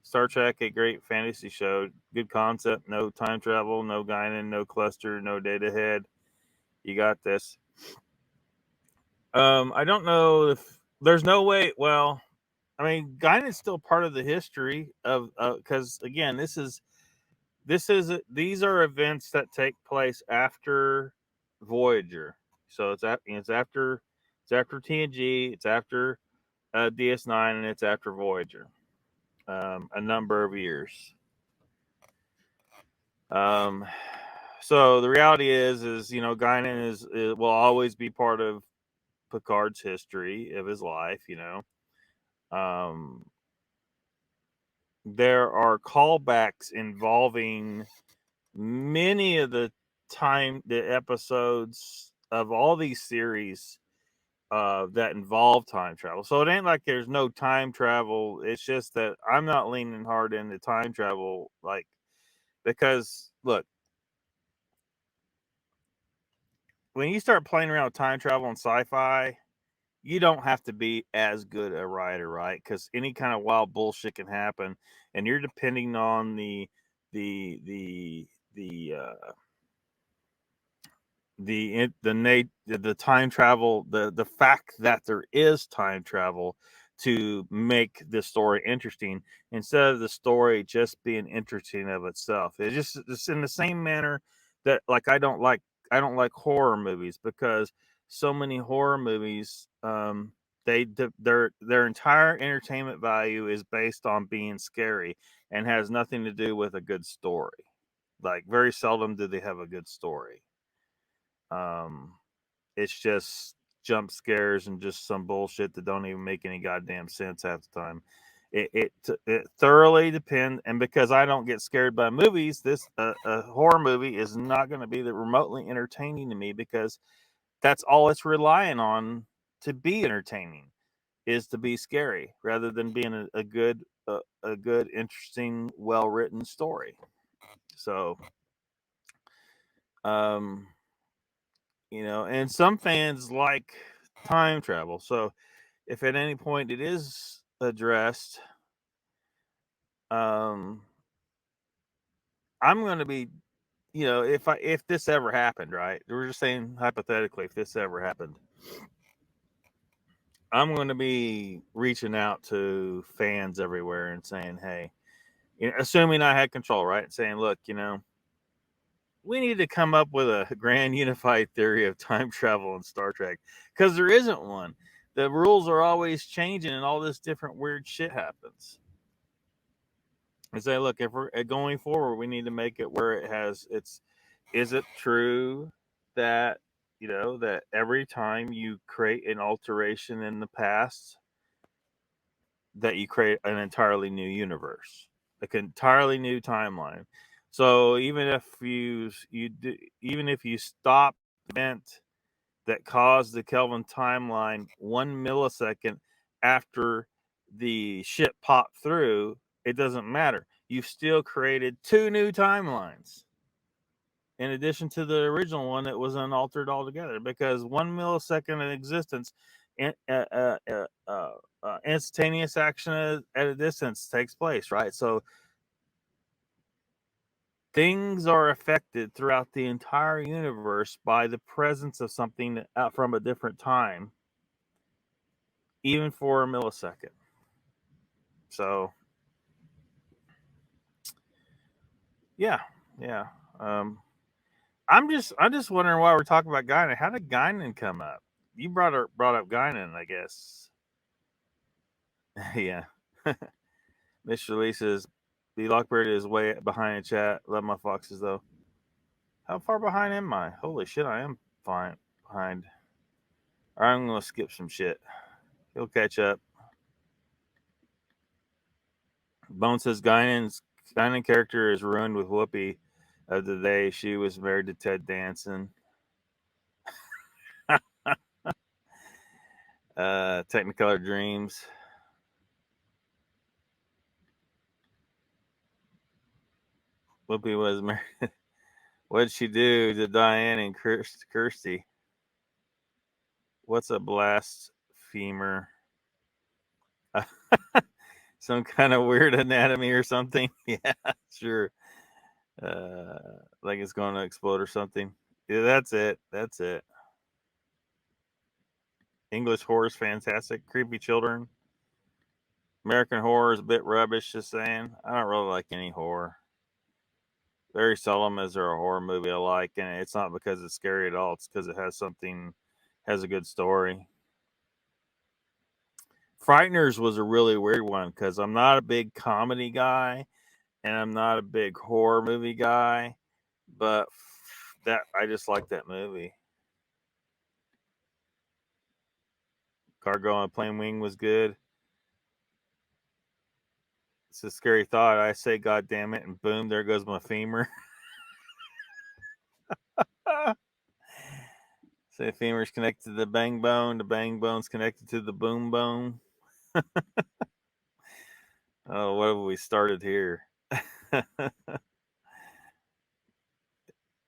Star Trek a great fantasy show. Good concept. No time travel, no Guinan, no cluster, no data head. You got this. I don't know if there's no way. Well, I mean, Guinan's still part of the history of, because again, these are events that take place after Voyager. So it's after TNG, it's after DS9, and it's after Voyager. A number of years. So the reality is you know, Guinan is will always be part of Picard's history of his life. You know, there are callbacks involving many of the episodes of all these series that involve time travel. So it ain't like there's no time travel. It's just that I'm not leaning hard into time travel, like, because look, when you start playing around with time travel and sci-fi, you don't have to be as good a writer, right? Because any kind of wild bullshit can happen, and you're depending on the the the uh, the time travel, the fact that there is time travel to make the story interesting instead of the story just being interesting of itself. It's in the same manner that, like, I don't like horror movies, because so many horror movies, their entire entertainment value is based on being scary and has nothing to do with a good story. Like, very seldom do they have a good story. um, it's just jump scares and just some bullshit that don't even make any goddamn sense half the time. It thoroughly depends, and because I don't get scared by movies, this a horror movie is not going to be that remotely entertaining to me, because that's all it's relying on to be entertaining, is to be scary rather than being a good, interesting, well written story. So, um, you know, and some fans like time travel. So if at any point it is addressed, um, I'm going to be, you know, if this ever happened, right? We're just saying hypothetically, if this ever happened, I'm going to be reaching out to fans everywhere and saying, hey, you know, assuming I had control, right? Saying, look, you know, we need to come up with a grand unified theory of time travel in Star Trek, because there isn't one. The rules are always changing and all this different weird shit happens. And say, look, if we're going forward, we need to make it where it has it's. Is it true that, you know, that every time you create an alteration in the past, that you create an entirely new universe, like an entirely new timeline? So even if even if you stop the event that caused the Kelvin timeline 1 millisecond after the ship popped through, it doesn't matter. You've still created two new timelines in addition to the original one that was unaltered altogether, because 1 millisecond in existence, instantaneous action at a distance takes place, right? So things are affected throughout the entire universe by the presence of something from a different time, even for a millisecond. So, yeah, yeah. Um, I'm just wondering why we're talking about Guinan. How did Guinan come up? You brought up Guinan, I guess. Yeah. Mr. Lee says the Lockbird is way behind in chat. Love my foxes though. How far behind am I? Holy shit, I am fine behind. All right, I'm gonna skip some shit. He'll catch up. Bone says Guinan character is ruined with Whoopi of the day she was married to Ted Danson. Technicolor Dreams. Whoopi was married. What did she do to Diane and Kirsty? What's a blasphemer? Some kind of weird anatomy or something? Yeah, sure. Like it's going to explode or something. Yeah, that's it. That's it. English horror is fantastic. Creepy children. American horror is a bit rubbish, just saying. I don't really like any horror. Very seldom is there a horror movie I like, and it's not because it's scary at all. It's because it has a good story. Frighteners was a really weird one because I'm not a big comedy guy, and I'm not a big horror movie guy, but that I just like that movie. Cargo on a Plane Wing was good. It's a scary thought. I say, God damn it, and boom, there goes my femur. Say femur's connected to the bang bone's connected to the boom bone. Oh, what have we started here?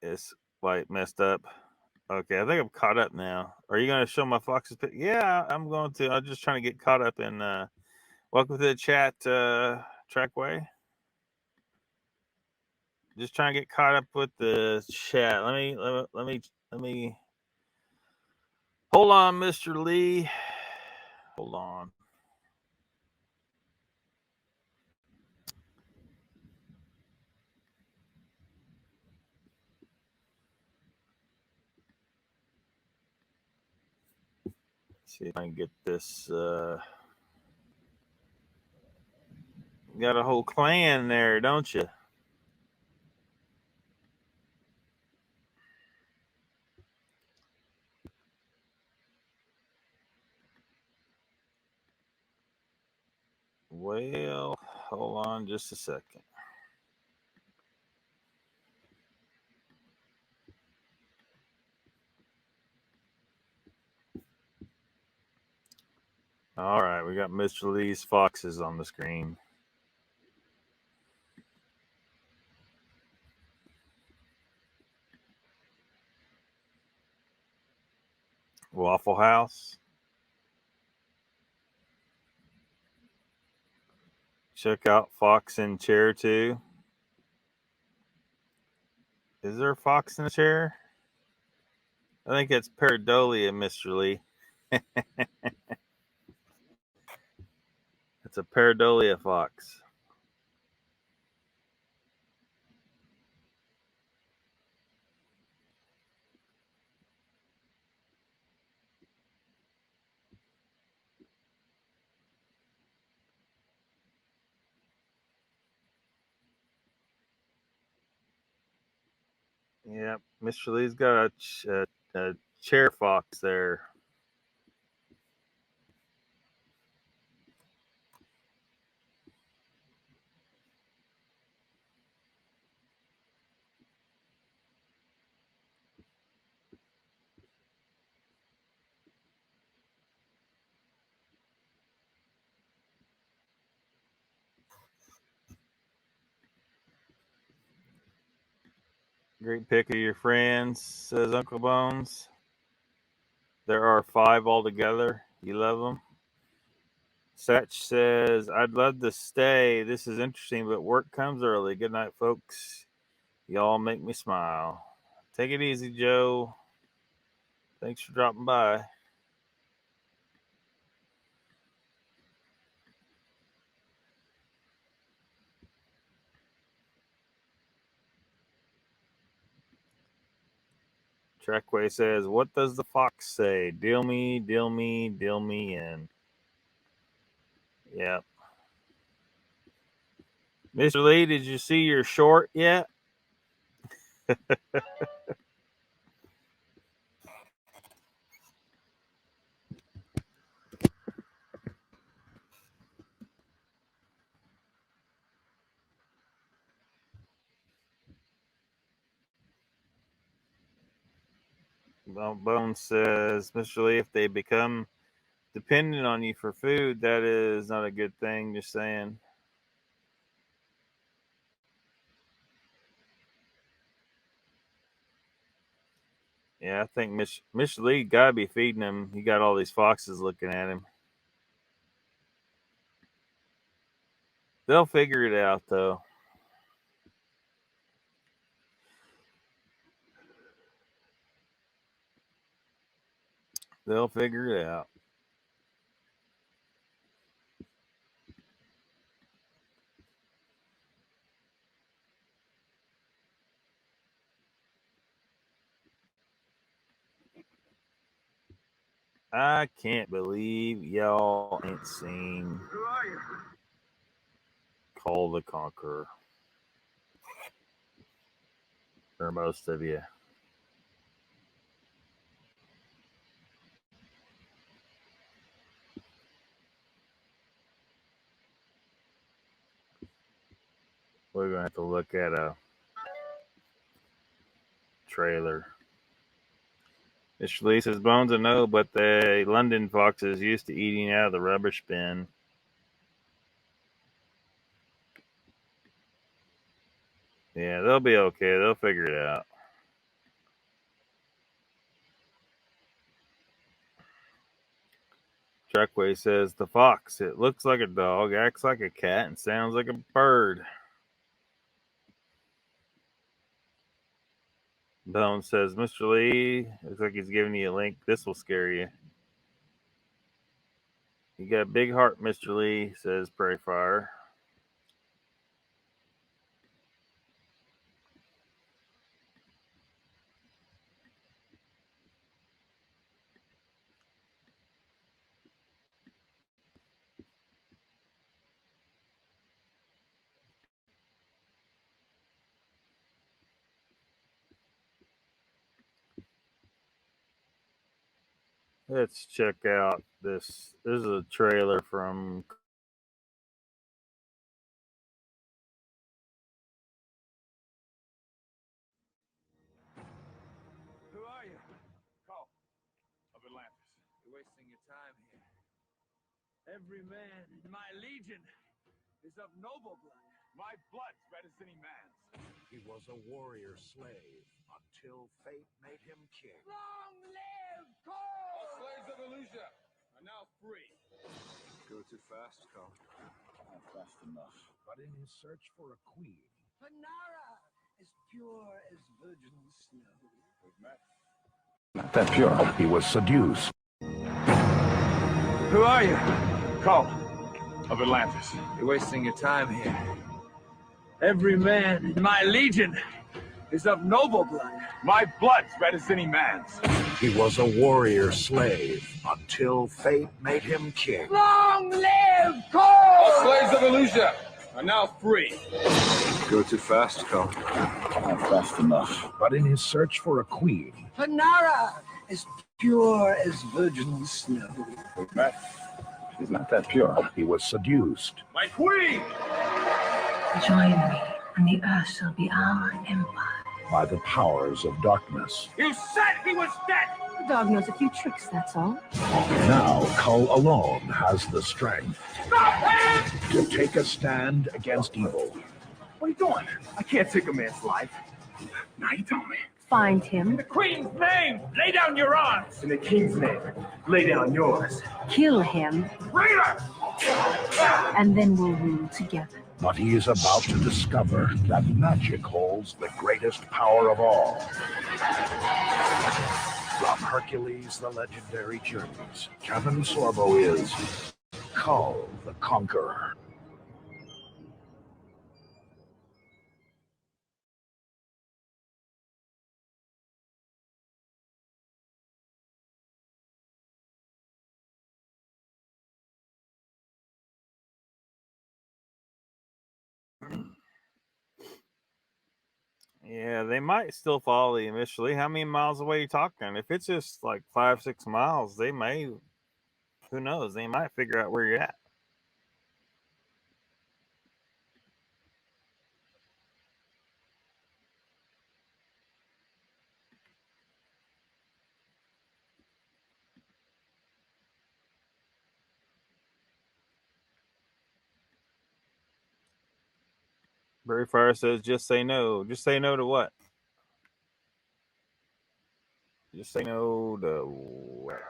It's like messed up. Okay, I think I'm caught up now. Are you going to show my fox's pic? Yeah, I'm going to. I'm just trying to get caught up in. Welcome to the chat, Trackway. Just trying to get caught up with the chat. Let me. Hold on, Mr. Lee. Hold on. See if I can get this. You got a whole clan there, don't you? Well, hold on just a second. All right, we got Mr. Lee's foxes on the screen. Waffle House. Check out Fox in Chair 2. Is there a fox in the chair? I think it's pareidolia, Mr. Lee. It's a pareidolia fox. Yep, Mr. Lee's got a chair fox there. Great pick of your friends, says Uncle Bones. There are 5 altogether. You love them? Satch says, I'd love to stay. This is interesting, but work comes early. Good night, folks. Y'all make me smile. Take it easy, Joe. Thanks for dropping by. Trackway says, what does the fox say? Deal me in. Yep. Mr. Lee, did you see your short yet? Bone says, Mr. Lee, if they become dependent on you for food, that is not a good thing. Just saying. Yeah, I think Mr. Lee gotta be feeding him. He got all these foxes looking at him. They'll figure it out, though. They'll figure it out. I can't believe y'all ain't seen Call the Conqueror. for most of you. We're going to have to look at a trailer. Mr. Lee says, Bones, I know, but the London foxes used to eating out of the rubbish bin. Yeah, they'll be okay. They'll figure it out. Trackway says, the fox, it looks like a dog, acts like a cat, and sounds like a bird. Bones says, Mr. Lee, looks like he's giving you a link. This will scare you. You got a big heart, Mr. Lee, says Prairie Fire. Let's check out this. This is a trailer from Who are you? Call. Of Atlantis. You're wasting your time here. Every man in my legion is of noble blood. My blood's red as any man's. He was a warrior slave until fate made him king. Long live Cole! All slaves of Illusia are now free. Go too fast, Cole. Not fast enough. But in his search for a queen, Panara is pure as virgin snow. We've met. not that pure, he was seduced. Who are you? Call. Of Atlantis. You're wasting your time here. Every man in my legion is of noble blood. My blood's red as any man's. He was a warrior slave until fate made him king. Long live Cole! All slaves of Illusia are now free. Go too fast, Cole. Not fast enough. But in his search for a queen, Panara is pure as virgin snow. We've met. She's not that pure. he was seduced. My queen! Join me, and the earth shall be our empire. By the powers of darkness. You said he was dead! The dog knows a few tricks, that's all. Now, Kull alone has the strength Stop him! to take a stand against evil. What are you doing? I can't take a man's life. Now you tell me. Find him, In the queen's name, lay down your arms. In the king's name, lay down yours. kill him, Traitor! and then we'll rule together. But he is about to discover that magic holds the greatest power of all. From Hercules, the legendary journeys, Kevin Sorbo is Kull the Conqueror. Yeah, they might still follow you initially. How many miles away are you talking? If it's just like 5-6 miles, they may, who knows, they might figure out where you're at. Barry Fire says, just say no. Just say no to what? Just say no to what?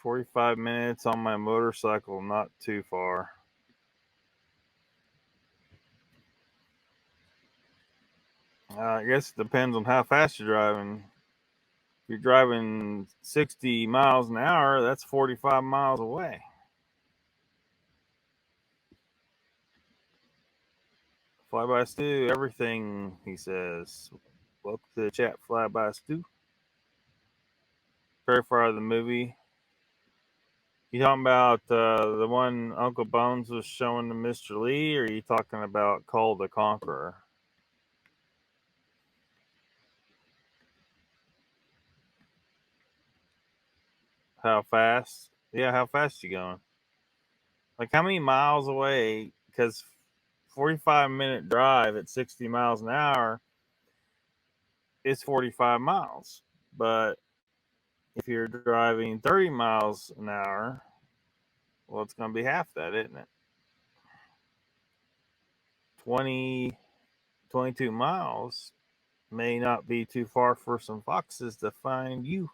"45 minutes on my motorcycle, not too far." I guess it depends on how fast you're driving. If you're driving 60 miles an hour, that's 45 miles away. Fly by Stu, everything, he says. Welcome to the chat, Fly by Stu. Very far of the movie. You talking about the one Uncle Bones was showing to Mr. Lee, or are you talking about Call the Conqueror? How fast? Yeah, how fast you going? Like, how many miles away? Because 45-minute drive at 60 miles an hour is 45 miles. But if you're driving 30 miles an hour, well, it's going to be half that, isn't it? 22 miles may not be too far for some foxes to find you.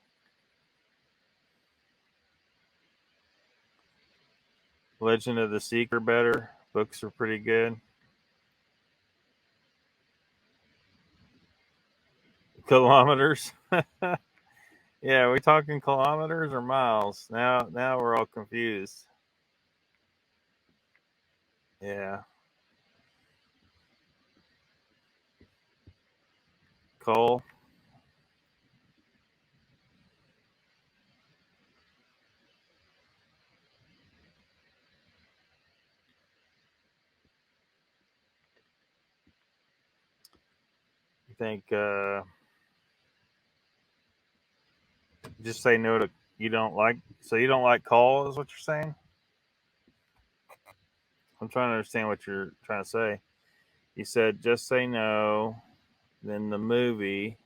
Legend of the Seeker better. Books are pretty good. Kilometers. Yeah, are we talking kilometers or miles? Now we're all confused. Yeah. Cole. You think just say no to you don't like, so you don't like Cole is what you're saying? I'm trying to understand what you're trying to say. You said just say no, then the movie,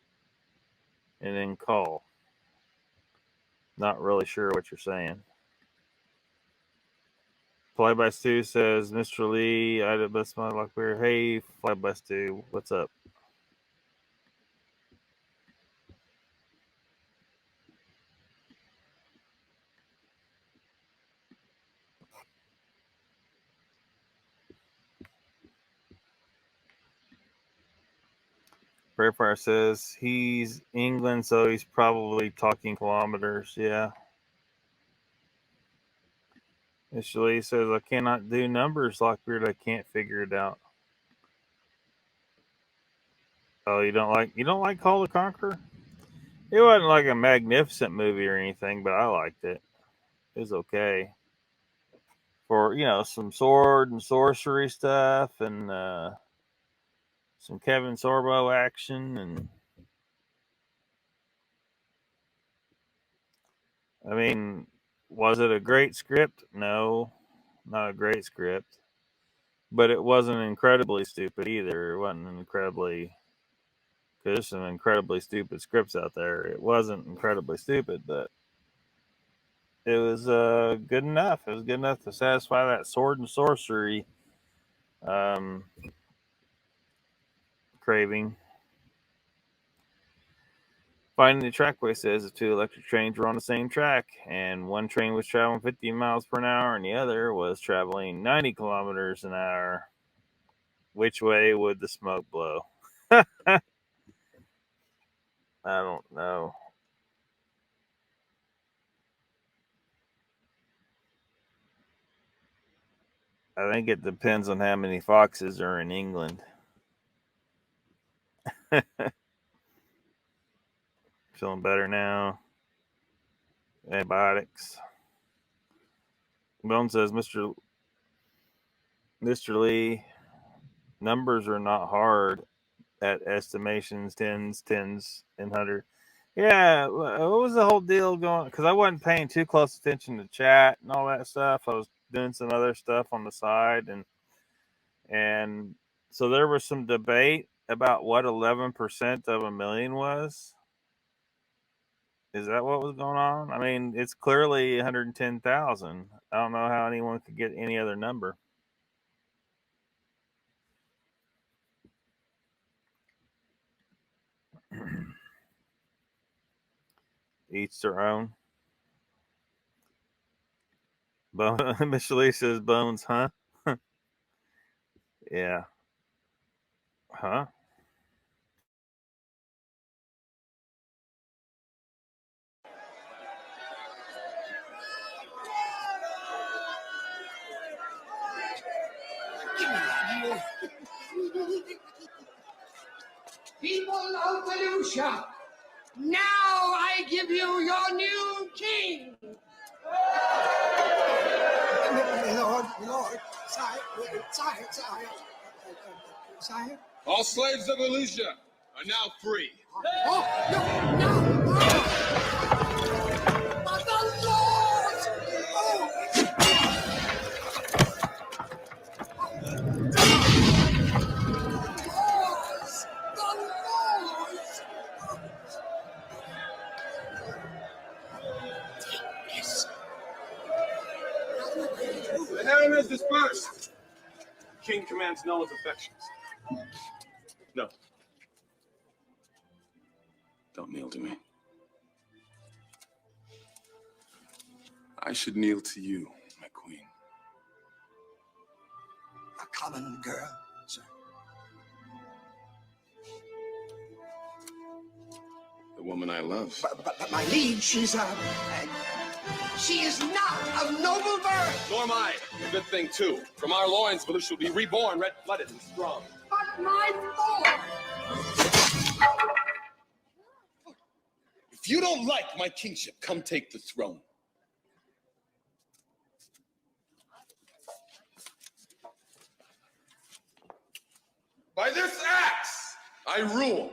and then Cole. Not really sure what you're saying. Fly by Stu says, Mr. Lee, I did best my LOCKBEARD. Hey, Fly by Stu, what's up? Prayerfire says he's England, so he's probably talking kilometers. Yeah. Mr. Lee says, I cannot do numbers, LOCKBEARD. I can't figure it out. Oh, you don't like Call the Conqueror? It wasn't like a magnificent movie or anything, but I liked it. It was okay. For, some sword and sorcery stuff and some Kevin Sorbo action. And I mean, was it a great script? No, not a great script. But it wasn't incredibly stupid either. It wasn't incredibly, because there's some incredibly stupid scripts out there. It wasn't incredibly stupid, but it was good enough. It was good enough to satisfy that sword and sorcery craving. Finding the Trackway says the two electric trains were on the same track, and one train was traveling 50 miles per hour, and the other was traveling 90 kilometers an hour. Which way would the smoke blow? I don't know. I think it depends on how many foxes are in England. Feeling better now. Antibiotics. Bone says, Mr. Lee, numbers are not hard at estimations, tens, and 100. Yeah, what was the whole deal going? Because I wasn't paying too close attention to chat and all that stuff. I was doing some other stuff on the side, and so there was some debate about what 11% of a million was. Is that what was going on? I mean, it's clearly 110,000. I don't know how anyone could get any other number. Each their own. Miss Lee says Bones, huh? Yeah. Huh? People of Volusia, now I give you your new king. Lord, sire. All slaves of Volusia are now free. Oh, no. But the Lord! Oh! The harem is dispersed. King commands Noah's affections. No. Don't kneel to me. I should kneel to you, my queen. A common girl, sir. The woman I love. But my liege, she is not of noble birth. Nor am I. A good thing, too. From our loins, Volusia will be reborn, red-blooded and strong. But my lord! If you don't like my kingship, come take the throne. By this axe, I rule.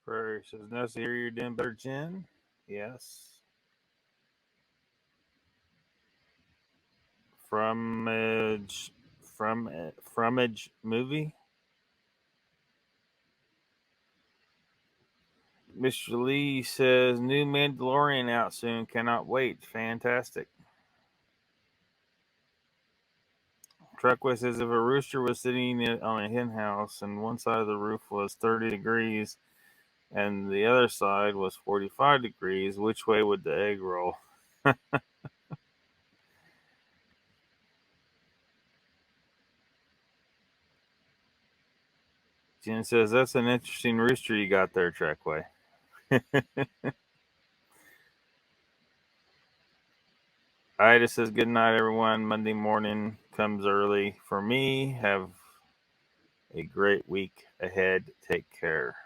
Prairie says, "No, so you're doing better, Jen." Yes. Fromage movie. Mr. Lee says, "New Mandalorian out soon. Cannot wait. Fantastic." Truckway says, "If a rooster was sitting on a hen house and one side of the roof was 30 degrees and the other side was 45 degrees, which way would the egg roll?" Jen says, "That's an interesting rooster you got there, Trackway." Ida says, "Good night, everyone. Monday morning comes early for me. Have a great week ahead. Take care."